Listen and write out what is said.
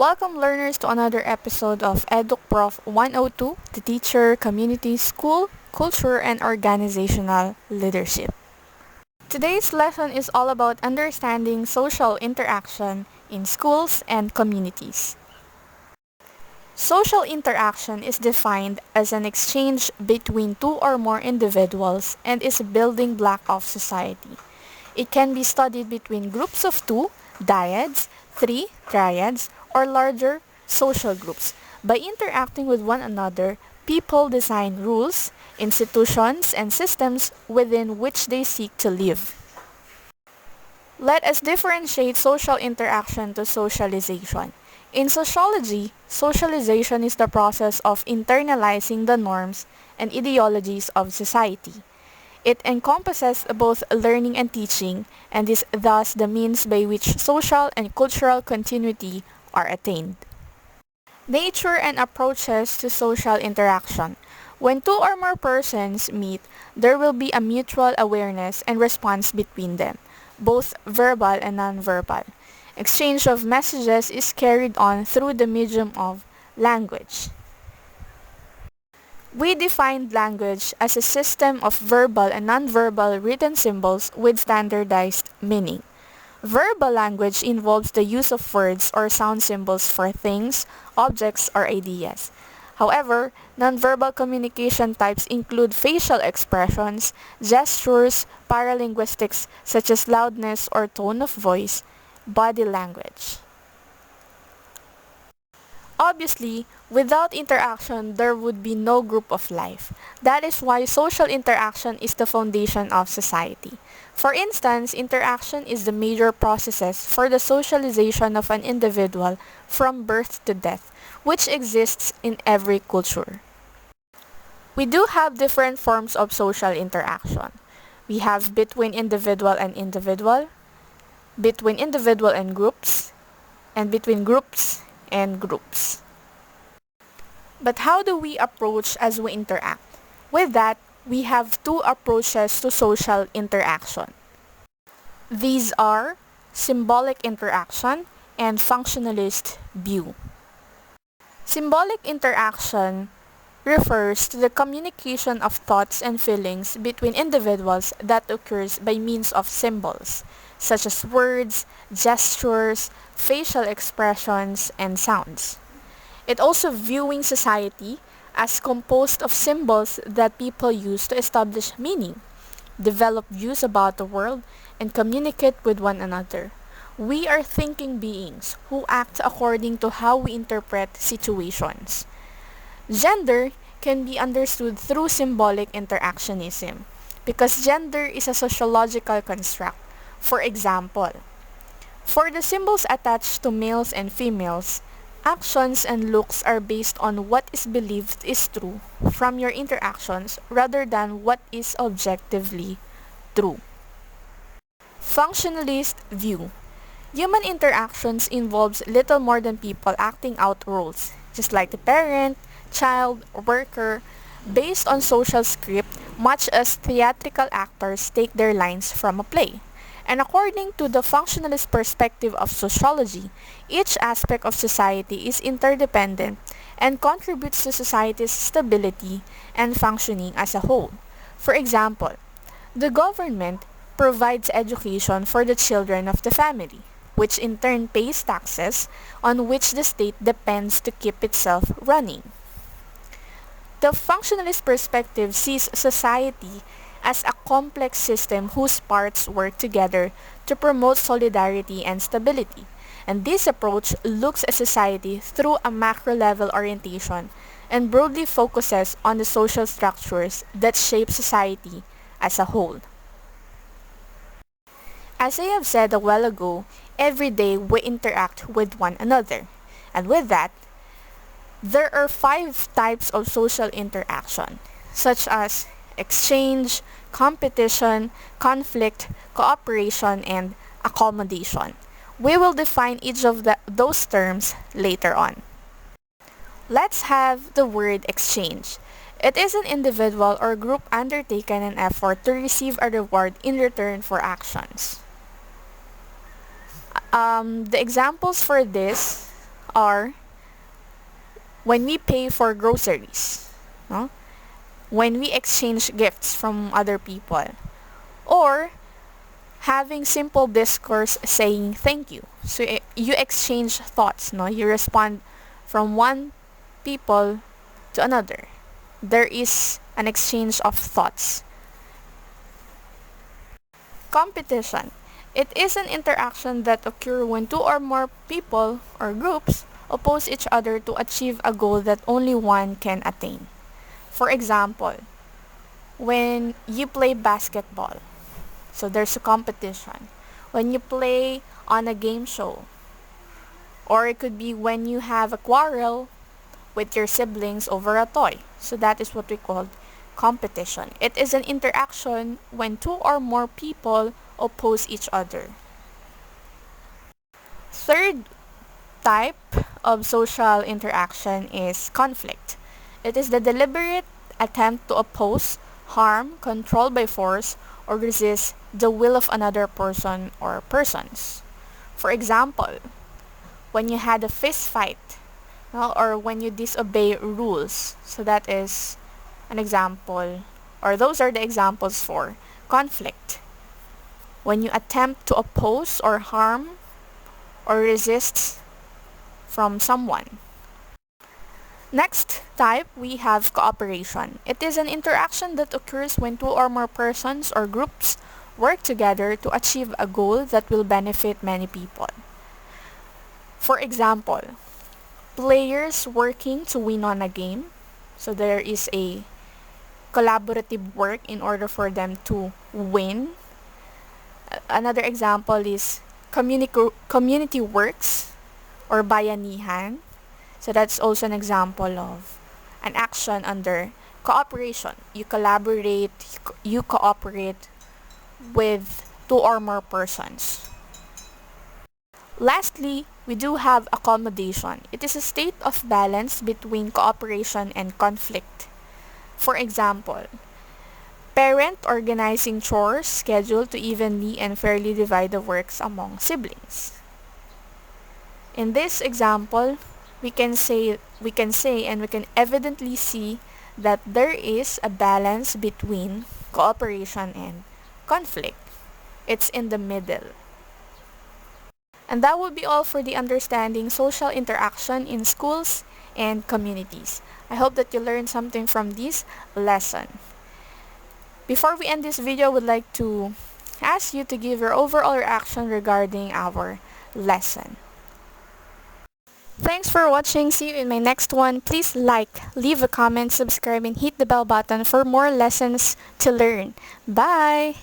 Welcome learners to another episode of Educ Prof 102, the teacher, community, school, culture, and organizational leadership. Today's lesson is all about understanding social interaction in schools and communities. Social interaction is defined as an exchange between two or more individuals and is a building block of society. It can be studied between groups of two, dyads, three, triads, or larger social groups. By interacting with one another, people design rules, institutions, and systems within which they seek to live. Let us differentiate social interaction to socialization. In sociology, socialization is the process of internalizing the norms and ideologies of society. It encompasses both learning and teaching, and is thus the means by which social and cultural continuity are attained. Nature and approaches to social interaction. When two or more persons meet, there will be a mutual awareness and response between them, both verbal and nonverbal. Exchange of messages is carried on through the medium of language. We defined language as a system of verbal and nonverbal written symbols with standardized meaning. Verbal language involves the use of words or sound symbols for things, objects, or ideas. However, nonverbal communication types include facial expressions, gestures, paralinguistics such as loudness or tone of voice, body language. Obviously, without interaction, there would be no group of life. That is why social interaction is the foundation of society. For instance, interaction is the major processes for the socialization of an individual from birth to death, which exists in every culture. We do have different forms of social interaction. We have between individual and individual, between individual and groups, and between groups and groups. But how do we approach as we interact? With that, we have two approaches to social interaction. These are symbolic interaction and functionalist view. Symbolic interaction refers to the communication of thoughts and feelings between individuals that occurs by means of symbols, such as words, gestures, facial expressions, and sounds. It also viewing society as composed of symbols that people use to establish meaning, develop views about the world, and communicate with one another. We are thinking beings who act according to how we interpret situations. Gender can be understood through symbolic interactionism because gender is a sociological construct. For example, for the symbols attached to males and females, actions and looks are based on what is believed is true from your interactions rather than what is objectively true. Functionalist view. Human interactions involves little more than people acting out roles, just like the parent, child, worker, based on social script, much as theatrical actors take their lines from a play. And according to the functionalist perspective of sociology, each aspect of society is interdependent and contributes to society's stability and functioning as a whole. For example, the government provides education for the children of the family, which in turn pays taxes on which the state depends to keep itself running. The functionalist perspective sees society as a complex system whose parts work together to promote solidarity and stability. And this approach looks at society through a macro-level orientation and broadly focuses on the social structures that shape society as a whole. As I have said a while ago, every day we interact with one another. And with that, there are 5 types of social interaction, such as exchange, competition, conflict, cooperation, and accommodation. We will define each of those terms later on. Let's have the word exchange. It is an individual or group undertaking an effort to receive a reward in return for actions. The examples for this are when we pay for groceries, no? When we exchange gifts from other people, or having simple discourse saying thank you. So you exchange thoughts, no? You respond from one people to another. There is an exchange of thoughts. Competition. It is an interaction that occurs when two or more people or groups oppose each other to achieve a goal that only one can attain. For example, when you play basketball, so there's a competition. When you play on a game show, or it could be when you have a quarrel with your siblings over a toy. So that is what we call competition. It is an interaction when two or more people oppose each other. Third type of social interaction is conflict. It is the deliberate attempt to oppose, harm, control by force, or resist the will of another person or persons. For example, when you had a fist fight, no, or when you disobey rules. So that is an example, or those are the examples for conflict. When you attempt to oppose or harm or resist from someone. Next type, we have cooperation. It is an interaction that occurs when two or more persons or groups work together to achieve a goal that will benefit many people. For example, players working to win on a game. So there is a collaborative work in order for them to win. Another example is community works or bayanihan. So that's also an example of an action under cooperation. You collaborate, you cooperate with two or more persons. Lastly, we do have accommodation. It is a state of balance between cooperation and conflict. For example, parent organizing chores scheduled to evenly and fairly divide the works among siblings. In this example, we can say and we can evidently see that there is a balance between cooperation and conflict. It's in the middle. And that would be all for the understanding social interaction in schools and communities. I hope that you learned something from this lesson. Before we end this video, I would like to ask you to give your overall reaction regarding our lesson. Thanks for watching. See you in my next one. Please like, leave a comment, subscribe, and hit the bell button for more lessons to learn. Bye!